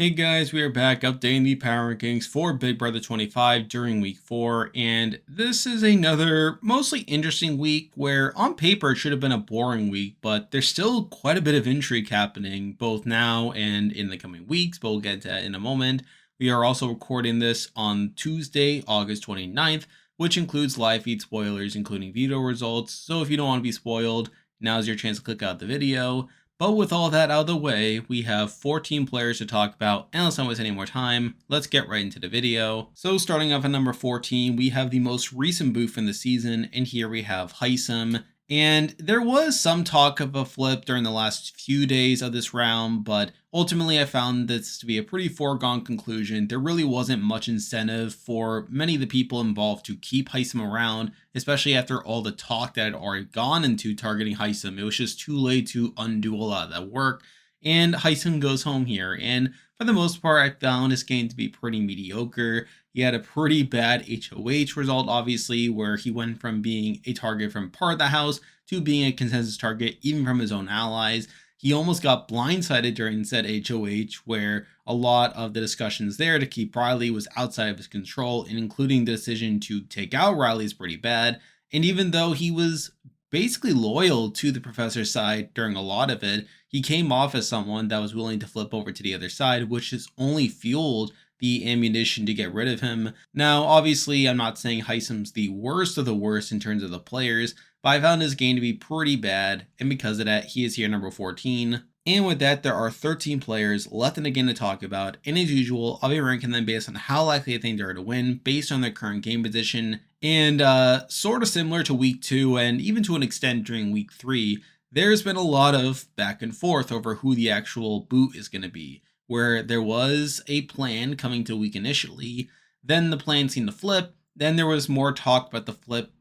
Hey guys, we are back updating the power rankings for Big Brother 25 during week 4, and this is another mostly interesting week where on paper it should have been a boring week, but there's still quite a bit of intrigue happening both now and in the coming weeks, but we'll get to that in a moment. We are also recording this on Tuesday, August 29th, which includes live feed spoilers, including veto results, so if you don't want to be spoiled, now's your chance to click out the video. But with all that out of the way, we have 14 players to talk about, and let's not waste any more time, let's get right into the video. So starting off at number 14, we have the most recent boot from the season, and here we have Heisem. And there was some talk of a flip during the last few days of this round, but ultimately I found this to be a pretty foregone conclusion. There really wasn't much incentive for many of the people involved to keep Heisem around, especially after all the talk that had already gone into targeting Heisem. It was just too late to undo a lot of that work, and Heisem goes home here. And for the most part, I found this game to be pretty mediocre. He had a pretty bad HOH result, obviously, where he went from being a target from part of the house to being a consensus target, even from his own allies. He almost got blindsided during said HOH, where a lot of the discussions there to keep Riley was outside of his control, and including the decision to take out Riley is pretty bad. And even though he was basically loyal to the professor's side during a lot of it, he came off as someone that was willing to flip over to the other side, which has only fueled the ammunition to get rid of him. Now, obviously, I'm not saying Heisem's the worst of the worst in terms of the players, but I found his game to be pretty bad, and because of that, he is here number 14. And with that, there are 13 players left in the game to talk about, and as usual, I'll be ranking them based on how likely I think they are to win, based on their current game position, and sort of similar to week 2, and even to an extent during week 3, there's been a lot of back and forth over who the actual boot is going to be, where there was a plan coming to a week initially, then the plan seemed to flip, then there was more talk about the flip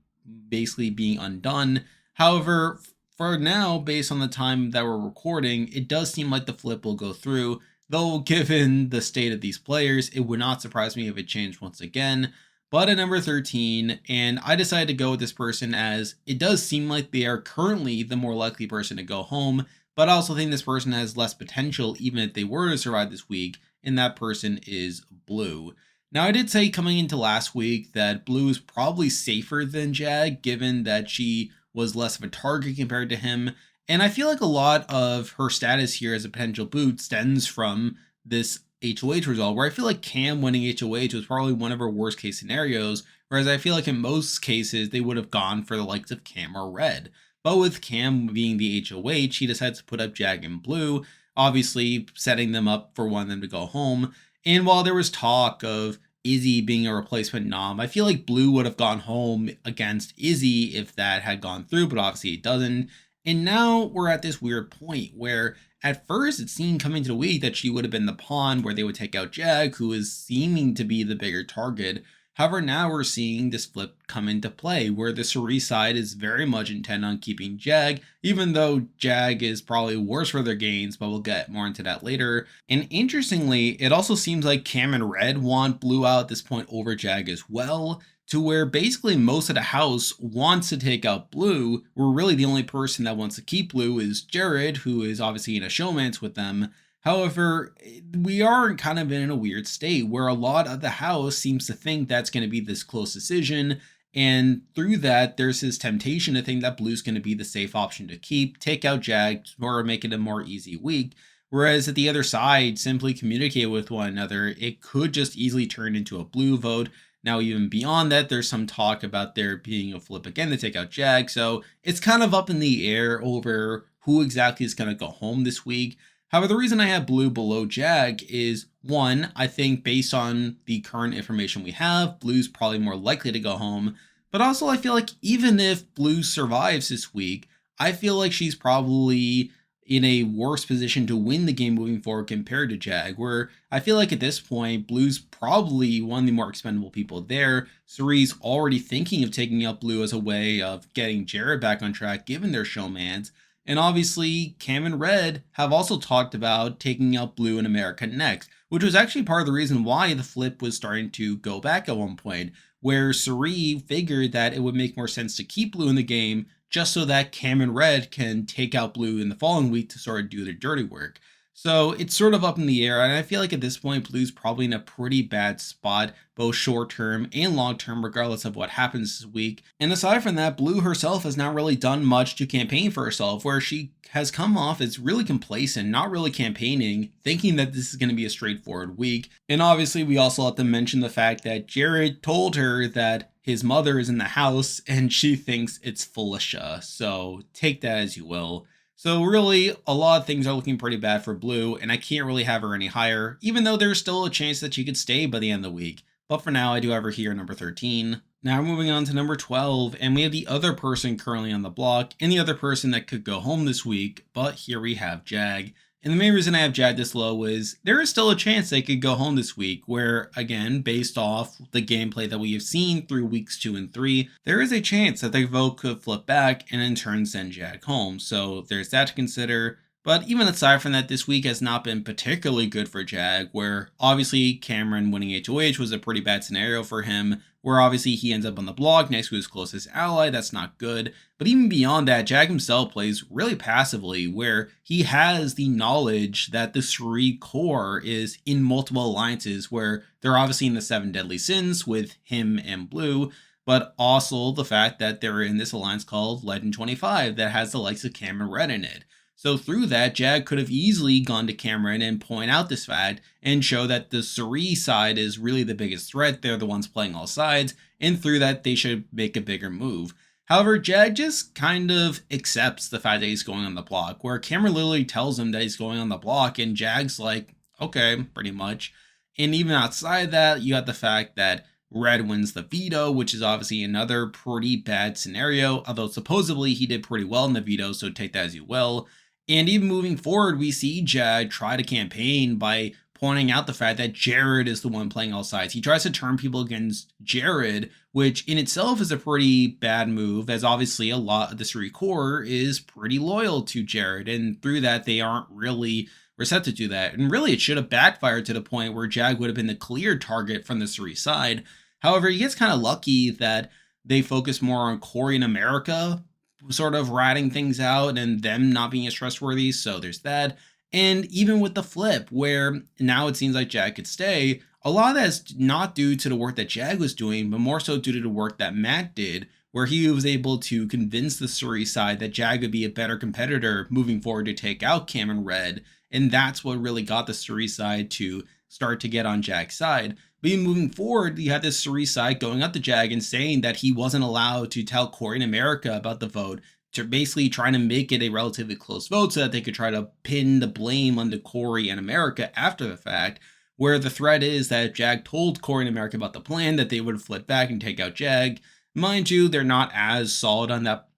basically being undone. However, for now, based on the time that we're recording, it does seem like the flip will go through, though given the state of these players, it would not surprise me if it changed once again. But at number 13, and I decided to go with this person as it does seem like they are currently the more likely person to go home, but I also think this person has less potential even if they were to survive this week, and that person is Blue. Now, I did say coming into last week that Blue is probably safer than Jag, given that she was less of a target compared to him, and I feel like a lot of her status here as a potential boot stems from this HOH result, where I feel like Cam winning HOH was probably one of her worst case scenarios, whereas I feel like in most cases they would have gone for the likes of Cam or Red. But with Cam being the HOH, he decides to put up Jag and Blue, obviously setting them up for one of them to go home. And while there was talk of Izzy being a replacement nom, I feel like Blue would have gone home against Izzy if that had gone through, but obviously it doesn't. And now we're at this weird point where at first it seemed coming to the week that she would have been the pawn where they would take out Jag, who is seeming to be the bigger target. However, now we're seeing this flip come into play where the Sire side is very much intent on keeping Jag, even though Jag is probably worse for their gains, but we'll get more into that later. And interestingly, it also seems like Cam and Red want Blue out at this point over Jag as well, to where basically most of the house wants to take out Blue, where really the only person that wants to keep Blue is Jared, who is obviously in a showmance with them. However, we are kind of in a weird state where a lot of the house seems to think that's going to be this close decision, and through that, there's this temptation to think that Blue's going to be the safe option to keep, take out Jag, or make it a more easy week. Whereas at the other side, simply communicate with one another, it could just easily turn into a Blue vote. Now, even beyond that, there's some talk about there being a flip again to take out Jag, so it's kind of up in the air over who exactly is going to go home this week. However, the reason I have Blue below Jag is, one, I think based on the current information we have, Blue's probably more likely to go home, but also I feel like even if Blue survives this week, I feel like she's probably in a worse position to win the game moving forward compared to Jag, where I feel like at this point, Blue's probably one of the more expendable people there. Cire's already thinking of taking out Blue as a way of getting Jared back on track, given their showmans. And obviously, Cam and Red have also talked about taking out Blue in America next, which was actually part of the reason why the flip was starting to go back at one point, where Sire figured that it would make more sense to keep Blue in the game just so that Cam and Red can take out Blue in the following week to sort of do their dirty work. So it's sort of up in the air, and I feel like at this point, Blue's probably in a pretty bad spot, both short term and long term, regardless of what happens this week. And aside from that, Blue herself has not really done much to campaign for herself, where she has come off as really complacent, not really campaigning, thinking that this is going to be a straightforward week. And obviously, we also have to mention the fact that Jared told her that his mother is in the house and she thinks it's Felicia. So take that as you will. So really, a lot of things are looking pretty bad for Blue, and I can't really have her any higher, even though there's still a chance that she could stay by the end of the week. But for now, I do have her here number 13. Now moving on to number 12, and we have the other person currently on the block, and the other person that could go home this week, but here we have Jag. And the main reason I have Jag this low is there is still a chance they could go home this week, where, again, based off the gameplay that we have seen through weeks 2 and 3, there is a chance that the vote could flip back and in turn send Jag home. So there's that to consider. But even aside from that, this week has not been particularly good for Jag, where obviously Cameron winning HOH was a pretty bad scenario for him, where obviously he ends up on the block next to his closest ally. That's not good. But even beyond that, Jag himself plays really passively, where he has the knowledge that the Sire core is in multiple alliances, where they're obviously in the 7 deadly sins with him and Blue, but also the fact that they're in this alliance called Legend 25 that has the likes of Cameron Red in it. So through that, Jag could have easily gone to Cameron and point out this fact and show that the Sire side is really the biggest threat. They're the ones playing all sides, and through that, they should make a bigger move. However, Jag just kind of accepts the fact that he's going on the block, where Cameron literally tells him that he's going on the block, and Jag's like, okay, pretty much. And even outside of that, you got the fact that Red wins the veto, which is obviously another pretty bad scenario, although supposedly he did pretty well in the veto, so take that as you will. And even moving forward, we see Jag try to campaign by pointing out the fact that Jared is the one playing all sides. He tries to turn people against Jared, which in itself is a pretty bad move, as obviously a lot of the Sire core is pretty loyal to Jared, and through that, they aren't really receptive to that. And really, it should have backfired to the point where Jag would have been the clear target from the Sire side. However, he gets kind of lucky that they focus more on Corey and America sort of ratting things out and them not being as trustworthy. So there's that. And even with the flip, where now it seems like Jag could stay, a lot of that is not due to the work that Jag was doing, but more so due to the work that Matt did, where he was able to convince the Sire side that Jag would be a better competitor moving forward to take out Cameron Red. And that's what really got the Sire side to start to get on Jag's side. But even moving forward, you had this Sire side going up to Jag and saying that he wasn't allowed to tell Corey and America about the vote, to basically trying to make it a relatively close vote so that they could try to pin the blame onto Corey and America after the fact, where the threat is that if Jag told Corey and America about the plan, that they would flip back and take out Jag. Mind you, they're not as solid on that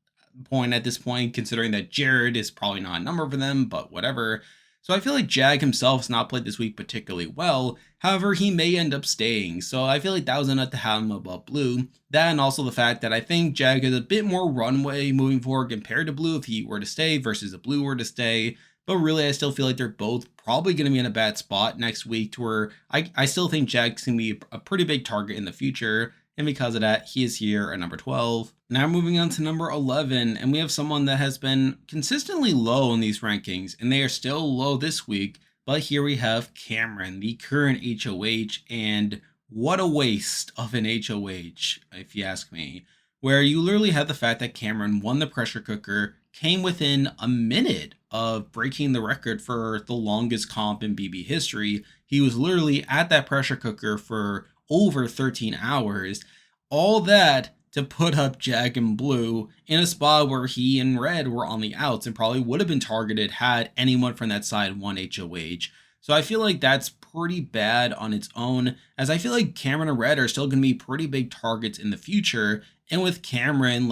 point at this point, considering that Jared is probably not a number for them, but whatever. So I feel like Jag himself has not played this week particularly well. However, he may end up staying. So I feel like that was enough to have him above Blue. That and also the fact that I think Jag has a bit more runway moving forward compared to Blue if he were to stay versus if Blue were to stay. But really, I still feel like they're both probably going to be in a bad spot next week to where I still think Jag's going to be a pretty big target in the future. And because of that, he is here at number 12. Now moving on to number 11, and we have someone that has been consistently low in these rankings, and they are still low this week. But here we have Cameron, the current HOH, and what a waste of an HOH, if you ask me. Where you literally had the fact that Cameron won the pressure cooker, came within a minute of breaking the record for the longest comp in BB history. He was literally at that pressure cooker for over 13 hours. All that to put up Jag and Blue in a spot where he and Red were on the outs and probably would have been targeted had anyone from that side won HOH. So I feel like that's pretty bad on its own, as I feel like Cameron and Red are still going to be pretty big targets in the future. And with Cameron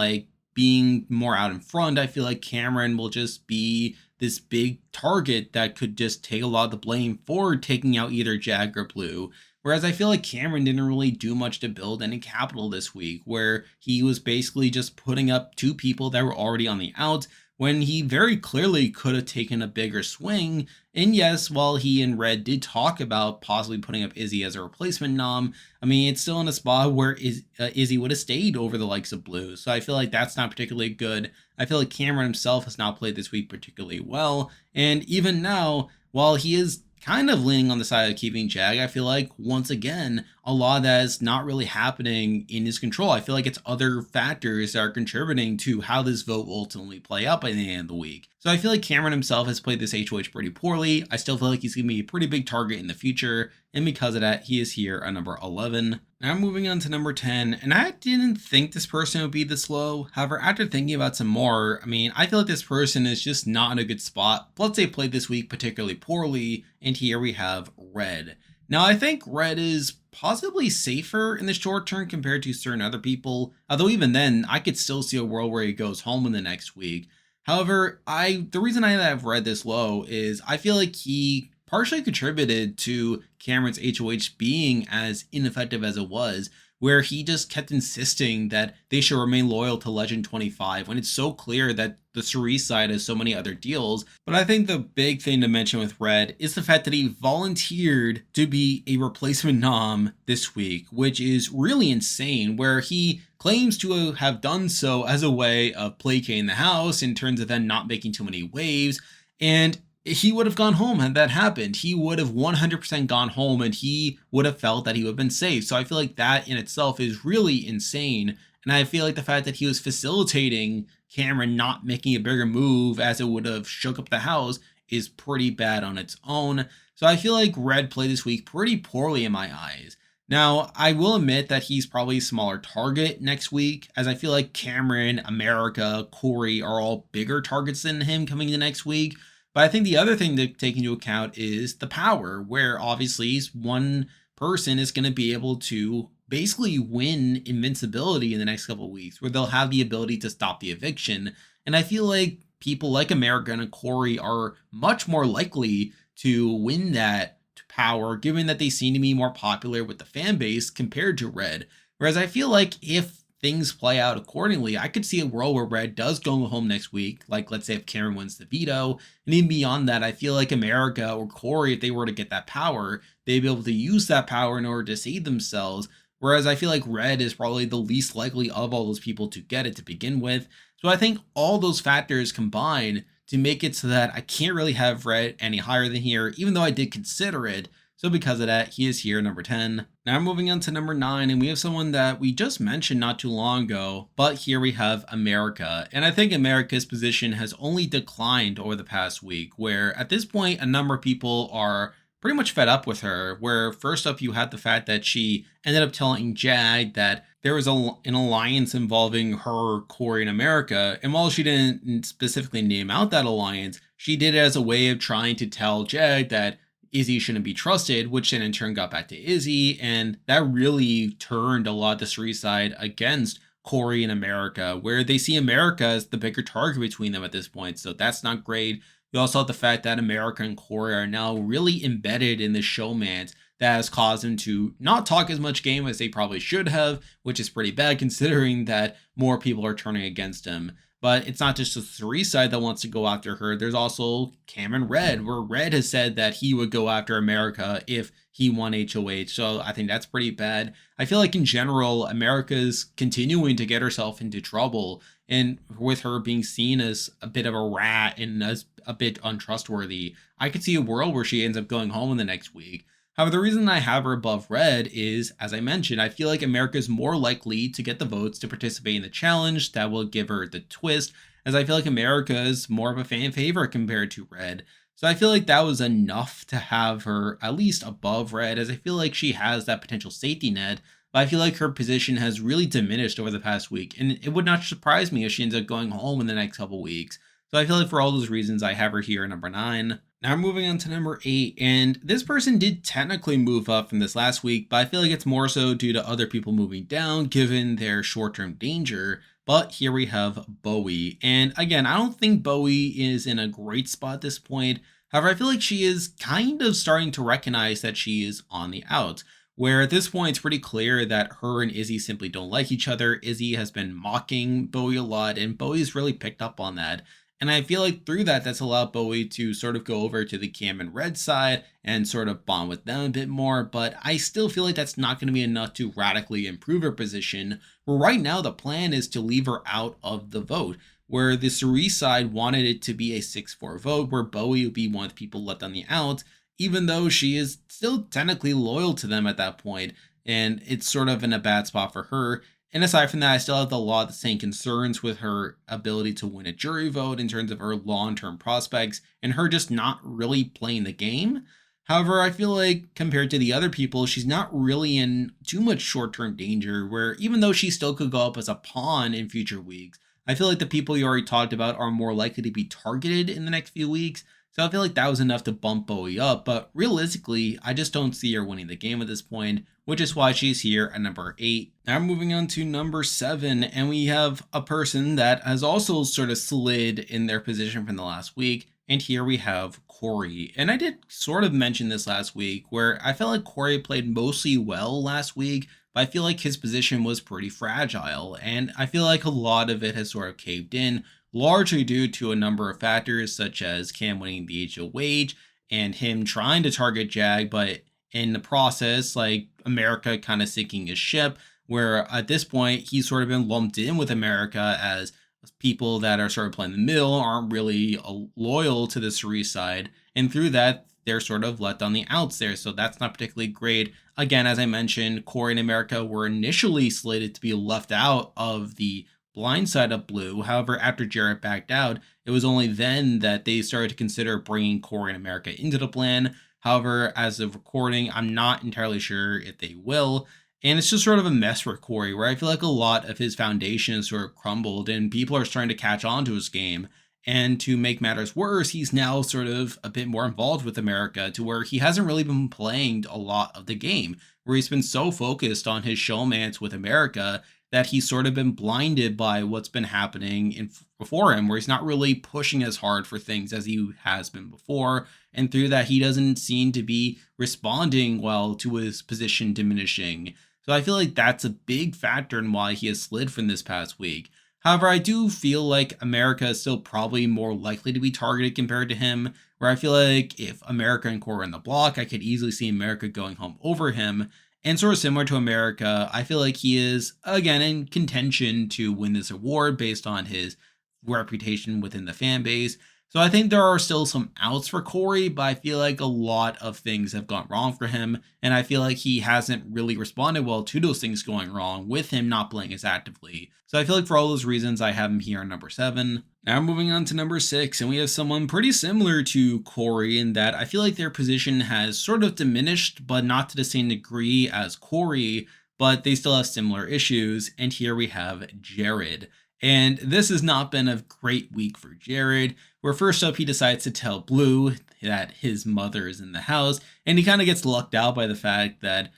being more out in front, I feel like Cameron will just be this big target that could just take a lot of the blame for taking out either Jag or Blue. Whereas I feel like Cameron didn't really do much to build any capital this week, where he was basically just putting up two people that were already on the outs when he very clearly could have taken a bigger swing. And yes, while he and Red did talk about possibly putting up Izzy as a replacement nom, I mean, it's still in a spot where Izzy would have stayed over the likes of Blue. So I feel like that's not particularly good. I feel like Cameron himself has not played this week particularly well. And even now, while he is kind of leaning on the side of keeping Jag, I feel like once again, a lot of that is not really happening in his control. I feel like it's other factors that are contributing to how this vote will ultimately play out by the end of the week. So I feel like Cameron himself has played this HOH pretty poorly. I still feel like he's going to be a pretty big target in the future. And because of that, he is here at number 11. Now moving on to number 10, and I didn't think this person would be this low. However, after thinking about some more, I feel like this person is just not in a good spot. Plus, they played this week particularly poorly, and here we have Red. Now, I think Red is possibly safer in the short term compared to certain other people, although even then, I could still see a world where he goes home in the next week. However, the reason I have Red this low is I feel like he partially contributed to Cameron's HOH being as ineffective as it was, where he just kept insisting that they should remain loyal to Legend 25 when it's so clear that the Cerise side has so many other deals. But I think the big thing to mention with Red is the fact that he volunteered to be a replacement nom this week, which is really insane, where he claims to have done so as a way of placating the house in terms of them not making too many waves. And he would have gone home had that happened. He would have 100% gone home and he would have felt that he would have been safe. So I feel like that in itself is really insane. And I feel like the fact that he was facilitating Cameron not making a bigger move as it would have shook up the house is pretty bad on its own. So I feel like Red played this week pretty poorly in my eyes. Now, I will admit that he's probably a smaller target next week, as I feel like Cameron, America, Corey are all bigger targets than him coming into next week. But I think the other thing to take into account is the power, where obviously one person is going to be able to basically win invincibility in the next couple of weeks, where they'll have the ability to stop the eviction. And I feel like people like America and Corey are much more likely to win that power, given that they seem to be more popular with the fan base compared to Red. Whereas I feel like if things play out accordingly, I could see a world where Red does go home next week. Like, let's say if Cameron wins the veto, and even beyond that, I feel like America or Corey, if they were to get that power, they'd be able to use that power in order to save themselves. Whereas I feel like Red is probably the least likely of all those people to get it to begin with. So I think all those factors combine to make it so that I can't really have Red any higher than here, even though I did consider it. So because of that, he is here, number 10. Now moving on to number 9, and we have someone that we just mentioned not too long ago, but here we have America. And I think America's position has only declined over the past week, where at this point, a number of people are pretty much fed up with her, where first up you had the fact that she ended up telling Jagged that there was an alliance involving her, Corey, and America. And while she didn't specifically name out that alliance, she did it as a way of trying to tell Jagged that Izzy shouldn't be trusted, which then in turn got back to Izzy. And that really turned a lot of the Cerise side against Corey and America, where they see America as the bigger target between them at this point. So that's not great. You also have the fact that America and Corey are now really embedded in the showmance that has caused them to not talk as much game as they probably should have, which is pretty bad considering that more people are turning against him. But it's not just the Cerise side that wants to go after her. There's also Cameron Red, where Red has said that he would go after America if he won HOH. So I think that's pretty bad. I feel like in general, America's continuing to get herself into trouble. And with her being seen as a bit of a rat and as a bit untrustworthy, I could see a world where she ends up going home in the next week. However, the reason I have her above Red is, as I mentioned, I feel like America is more likely to get the votes to participate in the challenge that will give her the twist, as I feel like America is more of a fan favorite compared to Red. So I feel like that was enough to have her at least above Red, as I feel like she has that potential safety net, but I feel like her position has really diminished over the past week, and it would not surprise me if she ends up going home in the next couple weeks. So I feel like for all those reasons, I have her here at number 9. Now moving on to number 8, and this person did technically move up from this last week, but I feel like it's more so due to other people moving down given their short-term danger. But here we have Bowie, and again, I don't think Bowie is in a great spot at this point. However, I feel like she is kind of starting to recognize that she is on the out, where at this point it's pretty clear that her and Izzy simply don't like each other. Izzy has been mocking Bowie a lot, and Bowie's really picked up on that. And I feel like through that, that's allowed Bowie to sort of go over to the Cam and Red side and sort of bond with them a bit more. But I still feel like that's not going to be enough to radically improve her position. Where right now, the plan is to leave her out of the vote. where the Cerise side wanted it to be a 6-4 vote, where Bowie would be one of the people left on the out, even though she is still technically loyal to them at that point, and it's sort of in a bad spot for her. And aside from that, I still have a lot of the same concerns with her ability to win a jury vote in terms of her long term prospects and her just not really playing the game. However, I feel like compared to the other people, she's not really in too much short term danger, where even though she still could go up as a pawn in future weeks, I feel like the people you already talked about are more likely to be targeted in the next few weeks. So I feel like that was enough to bump Bowie up, but realistically, I just don't see her winning the game at this point, which is why she's here at number 8. Now moving on to number 7, and we have a person that has also sort of slid in their position from the last week, and here we have Corey. And I did sort of mention this last week, where I felt like Corey played mostly well last week, but I feel like his position was pretty fragile, and I feel like a lot of it has sort of caved in, largely due to a number of factors such as Cam winning the HOH and him trying to target Jag, but in the process, like America kind of sinking his ship, where at this point he's sort of been lumped in with America as people that are sort of playing the middle aren't really loyal to the Cerise side, and through that they're sort of left on the outs there, so that's not particularly great. Again, as I mentioned, Corey and America were initially slated to be left out of the blind side of Blue. However, after Jarrett backed out, it was only then that they started to consider bringing Corey and America into the plan. However, as of recording, I'm not entirely sure if they will. And it's just sort of a mess for Corey, where I feel like a lot of his foundation has sort of crumbled and people are starting to catch on to his game. And to make matters worse, he's now sort of a bit more involved with America to where he hasn't really been playing a lot of the game, where he's been so focused on his showmance with America that he's sort of been blinded by what's been happening before him, where he's not really pushing as hard for things as he has been before. And through that, he doesn't seem to be responding well to his position diminishing. So I feel like that's a big factor in why he has slid from this past week. However, I do feel like America is still probably more likely to be targeted compared to him, where I feel like if America and Corey are in the block, I could easily see America going home over him. And sort of similar to America, I feel like he is, again, in contention to win this award based on his reputation within the fan base. So I think there are still some outs for Corey, but I feel like a lot of things have gone wrong for him, and I feel like he hasn't really responded well to those things going wrong with him not playing as actively. So I feel like for all those reasons, I have him here on number 7. Now moving on to number 6, and we have someone pretty similar to Corey in that I feel like their position has sort of diminished, but not to the same degree as Corey, but they still have similar issues, and here we have Jared. And this has not been a great week for Jared, where first up he decides to tell Blue that his mother is in the house, and he kind of gets lucked out by the fact that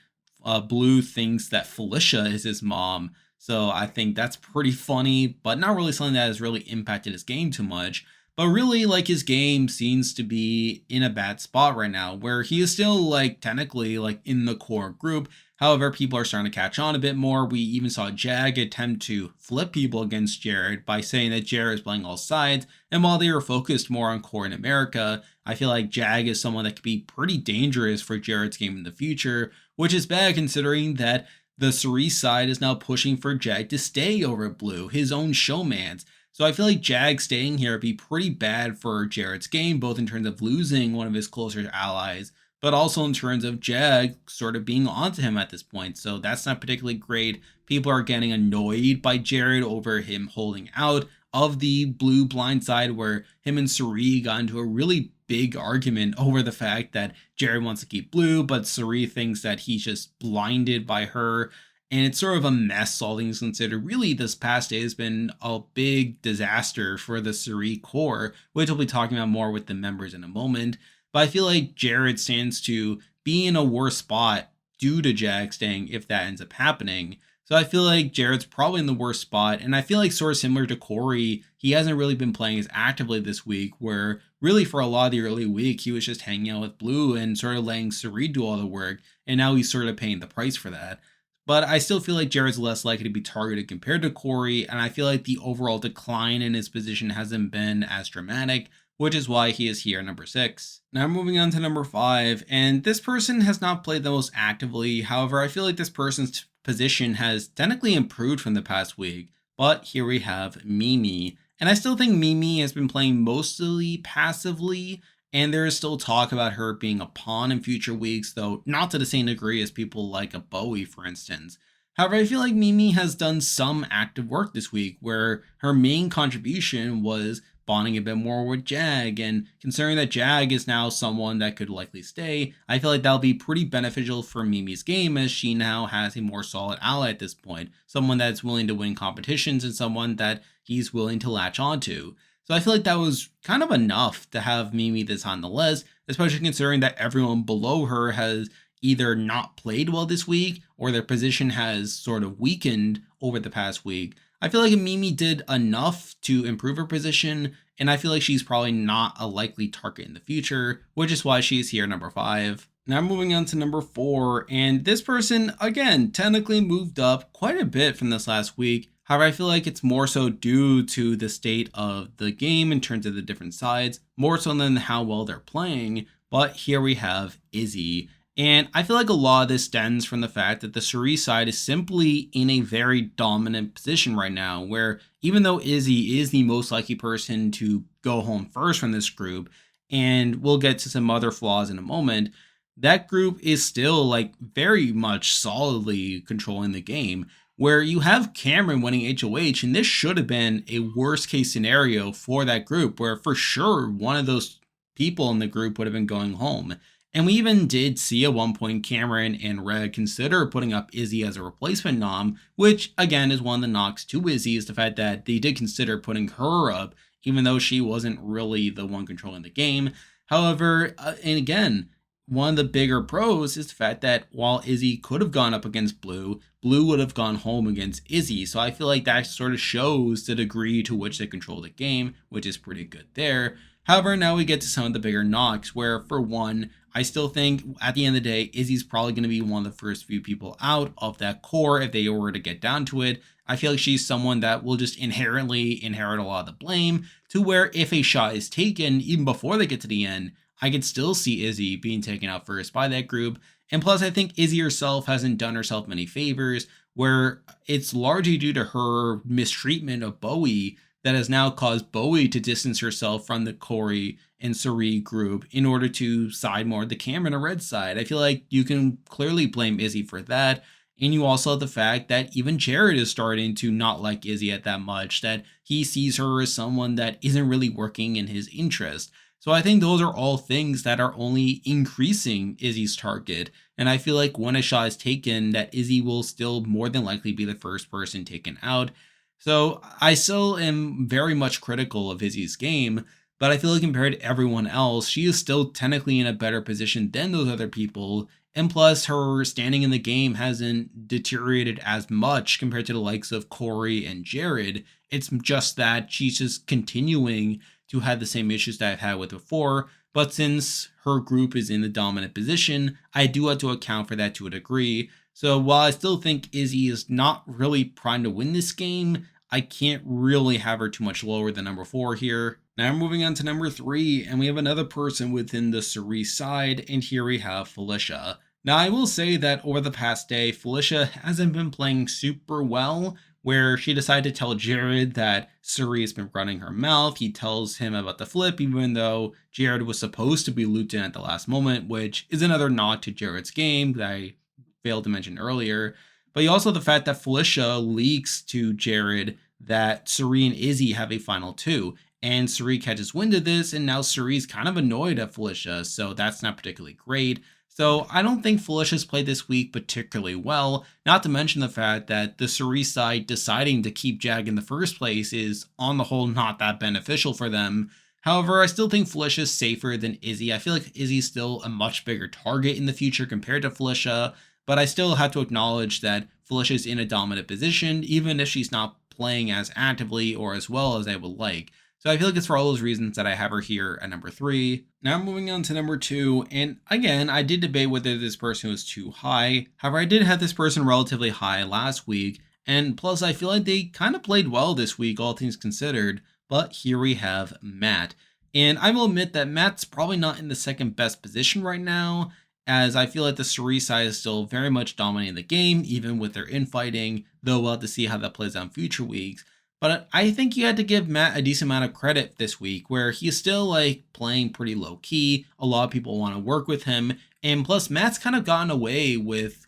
Blue thinks that Felicia is his mom. So I think that's pretty funny, but not really something that has really impacted his game too much. But really, like, his game seems to be in a bad spot right now, where he is still, like, technically, like, in the core group. However, people are starting to catch on a bit more. We even saw Jagged attempt to flip people against Jared by saying that Jared is playing all sides. And while they were focused more on Core in America, I feel like Jag is someone that could be pretty dangerous for Jared's game in the future, which is bad considering that the Cerise side is now pushing for Jag to stay over Blue, his own showmans. So I feel like Jag staying here would be pretty bad for Jared's game, both in terms of losing one of his closer allies, but also in terms of Jag sort of being onto him at this point. So that's not particularly great. People are getting annoyed by Jared over him holding out of the Blue blind side, where him and Sire got into a really big argument over the fact that Jared wants to keep Blue, but Sire thinks that he's just blinded by her. And it's sort of a mess, all things considered. Really, this past day has been a big disaster for the Sire core, which we'll be talking about more with the members in a moment. But I feel like Jared stands to be in a worse spot due to Jag staying if that ends up happening. So I feel like Jared's probably in the worst spot. And I feel like sort of similar to Corey, he hasn't really been playing as actively this week, where really for a lot of the early week, he was just hanging out with Blue and sort of letting Sire do all the work. And now he's sort of paying the price for that. But I still feel like Jared's less likely to be targeted compared to Corey, and I feel like the overall decline in his position hasn't been as dramatic, which is why he is here at number 6. Now moving on to number 5, and this person has not played the most actively. However, I feel like this person's position has technically improved from the past week, but here we have Mimi. And I still think Mimi has been playing mostly passively, and there is still talk about her being a pawn in future weeks, though not to the same degree as people like a Bowie, for instance. However, I feel like Mimi has done some active work this week where her main contribution was bonding a bit more with Jag, and considering that Jag is now someone that could likely stay, I feel like that'll be pretty beneficial for Mimi's game as she now has a more solid ally at this point, someone that's willing to win competitions and someone that he's willing to latch onto. So I feel like that was kind of enough to have Mimi this on the list, especially considering that everyone below her has either not played well this week or their position has sort of weakened over the past week. I feel like Mimi did enough to improve her position, and I feel like she's probably not a likely target in the future, which is why she's here number 5. Now moving on to number 4, and this person, again, technically moved up quite a bit from this last week. However, I feel like it's more so due to the state of the game in terms of the different sides, more so than how well they're playing. But here we have Izzy. And I feel like a lot of this stems from the fact that the Sire side is simply in a very dominant position right now, where even though Izzy is the most likely person to go home first from this group, and we'll get to some other flaws in a moment, that group is still like very much solidly controlling the game. Where you have Cameron winning HOH, and this should have been a worst case scenario for that group, where for sure one of those people in the group would have been going home. And we even did see at one point Cameron and Red consider putting up Izzy as a replacement nom, which again is one of the knocks to Izzy, is the fact that they did consider putting her up, even though she wasn't really the one controlling the game. However, and again, one of the bigger pros is the fact that while Izzy could have gone up against Blue, Blue would have gone home against Izzy. So I feel like that sort of shows the degree to which they control the game, which is pretty good there. However, now we get to some of the bigger knocks where, for one, I still think at the end of the day, Izzy's probably going to be one of the first few people out of that core if they were to get down to it. I feel like she's someone that will just inherently inherit a lot of the blame, to where if a shot is taken, even before they get to the end, I could still see Izzy being taken out first by that group. And plus, I think Izzy herself hasn't done herself many favors, where it's largely due to her mistreatment of Bowie that has now caused Bowie to distance herself from the Corey and Sire group in order to side more the Cameron or Red side. I feel like you can clearly blame Izzy for that. And you also have the fact that even Jared is starting to not like Izzy at that much, that he sees her as someone that isn't really working in his interest. So I think those are all things that are only increasing Izzy's target. And I feel like when a shot is taken, that Izzy will still more than likely be the first person taken out. So I still am very much critical of Izzy's game, but I feel like compared to everyone else, she is still technically in a better position than those other people. And plus, her standing in the game hasn't deteriorated as much compared to the likes of Corey and Jared. It's just that she's just continuing to have the same issues that I've had with before. But since her group is in the dominant position, I do have to account for that to a degree. So while I still think Izzy is not really primed to win this game, I can't really have her too much lower than number 4 here. Now moving on to number 3, and we have another person within the Sire side, and here we have Felicia. Now I will say that over the past day, Felicia hasn't been playing super well, where she decided to tell Jared that Sire has been running her mouth. He tells him about the flip, even though Jared was supposed to be looped in at the last moment, which is another nod to Jared's game that I failed to mention earlier. But also the fact that Felicia leaks to Jared that Sire and Izzy have a final 2. And Sire catches wind of this, and now Cire's kind of annoyed at Felicia, so that's not particularly great. So I don't think Felicia's played this week particularly well, not to mention the fact that the Sire side deciding to keep Jag in the first place is on the whole not that beneficial for them. However, I still think Felicia's safer than Izzy. I feel like Izzy's still a much bigger target in the future compared to Felicia, but I still have to acknowledge that Felicia's in a dominant position, even if she's not playing as actively or as well as I would like. So I feel like it's for all those reasons that I have her here at number 3. Now moving on to number 2, and again, I did debate whether this person was too high. However, I did have this person relatively high last week, and plus I feel like they kind of played well this week, all things considered. But here we have Matt. And I will admit that Matt's probably not in the second best position right now, as I feel like the Sire side is still very much dominating the game, even with their infighting, though we'll have to see how that plays out in future weeks. But I think you had to give Matt a decent amount of credit this week, where he's still like playing pretty low key. A lot of people want to work with him. And plus, Matt's kind of gotten away with,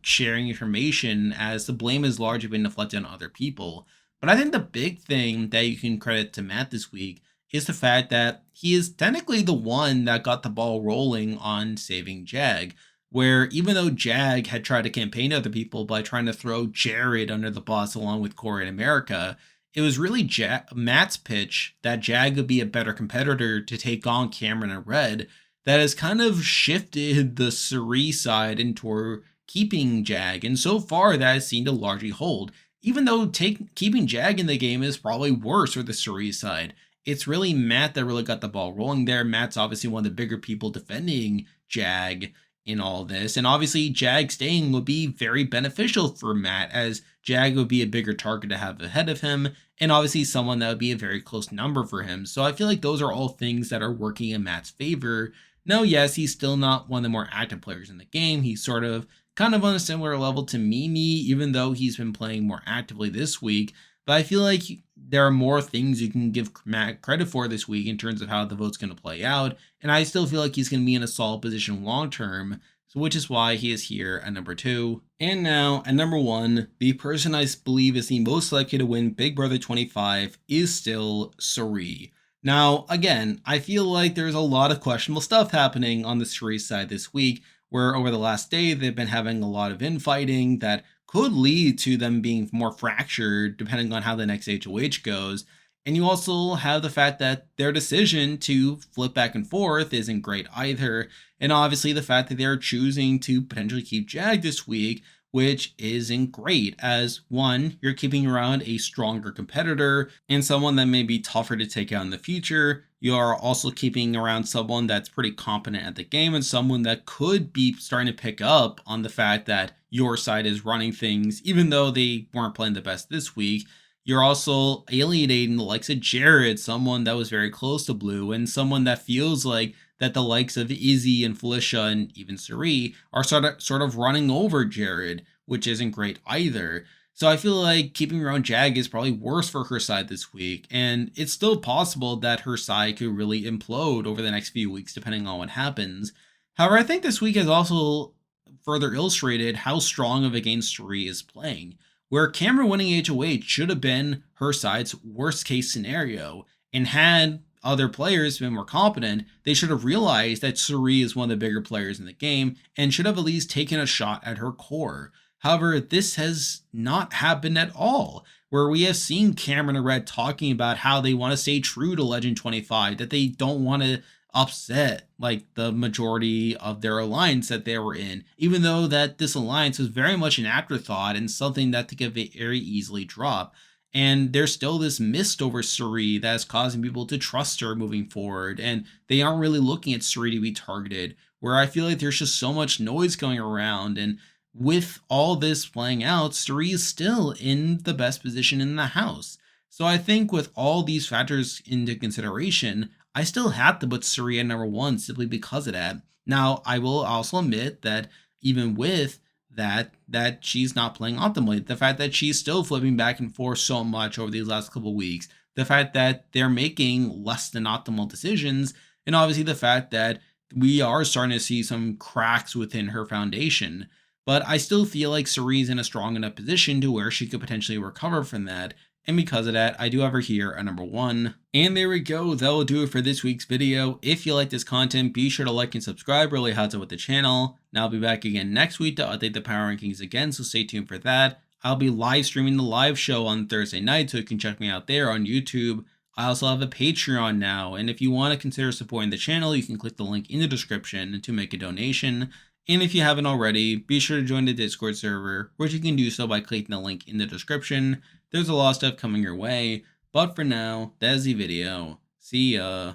sharing information as the blame has largely been deflected on other people. But I think the big thing that you can credit to Matt this week is the fact that he is technically the one that got the ball rolling on saving Jag. Where even though Jag had tried to campaign to other people by trying to throw Jared under the bus along with Corey and America, it was really Matt's pitch that Jag would be a better competitor to take on Cameron and Red that has kind of shifted the Sire side into keeping Jag. And so far, that has seemed to largely hold. Even though keeping Jag in the game is probably worse for the Sire side, it's really Matt that really got the ball rolling there. Matt's obviously one of the bigger people defending Jag in all this. And obviously, Jag staying would be very beneficial for Matt, as Jag would be a bigger target to have ahead of him, and obviously someone that would be a very close number for him. So I feel like those are all things that are working in Matt's favor. No, yes, he's still not one of the more active players in the game. He's sort of kind of on a similar level to Mimi, even though he's been playing more actively this week. But I feel like there are more things you can give Matt credit for this week in terms of how the vote's going to play out. And I still feel like he's going to be in a solid position long term, so which is why he is here at number 2. And now at number 1, the person I believe is the most likely to win Big Brother 25 is still Sire. Now, again, I feel like there's a lot of questionable stuff happening on the Sire side this week, where over the last day they've been having a lot of infighting that could lead to them being more fractured depending on how the next HOH goes. And you also have the fact that their decision to flip back and forth isn't great either. And obviously the fact that they're choosing to potentially keep Jag this week, which isn't great, as one, you're keeping around a stronger competitor and someone that may be tougher to take out in the future. You are also keeping around someone that's pretty competent at the game and someone that could be starting to pick up on the fact that your side is running things, even though they weren't playing the best this week. You're also alienating the likes of Jared, someone that was very close to Blue, and someone that feels like that the likes of Izzy and Felicia and even Sire are sort of running over Jared, which isn't great either. So I feel like keeping around Jag is probably worse for her side this week, and it's still possible that her side could really implode over the next few weeks depending on what happens. However, I think this week has also further illustrated how strong of a game Sire is playing, where Cameron winning HOH should have been her side's worst case scenario, and had other players been more competent, they should have realized that Sire is one of the bigger players in the game and should have at least taken a shot at her core. However, this has not happened at all, where we have seen Cameron and Red talking about how they want to stay true to Legend 25, that they don't want to upset like the majority of their alliance that they were in, even though that this alliance was very much an afterthought and something that they could very easily drop. And there's still this mist over Sire that is causing people to trust her moving forward, and they aren't really looking at Sire to be targeted, where I feel like there's just so much noise going around. And with all this playing out, Sire is still in the best position in the house. So I think with all these factors into consideration, I still have to put Sire at number 1 simply because of that. Now, I will also admit that even with that she's not playing optimally, the fact that she's still flipping back and forth so much over these last couple weeks, the fact that they're making less than optimal decisions, and obviously the fact that we are starting to see some cracks within her foundation. But I still feel like Sari's in a strong enough position to where she could potentially recover from that. And because of that, I do have her here at number 1. And there we go. That will do it for this week's video. If you like this content, be sure to like and subscribe. Really helps out with the channel. Now I'll be back again next week to update the power rankings again, so stay tuned for that. I'll be live streaming the live show on Thursday night, so you can check me out there on YouTube. I also have a Patreon now, and if you want to consider supporting the channel, you can click the link in the description to make a donation. And if you haven't already, be sure to join the Discord server, which you can do so by clicking the link in the description. There's a lot of stuff coming your way, but for now, that is the video. See ya.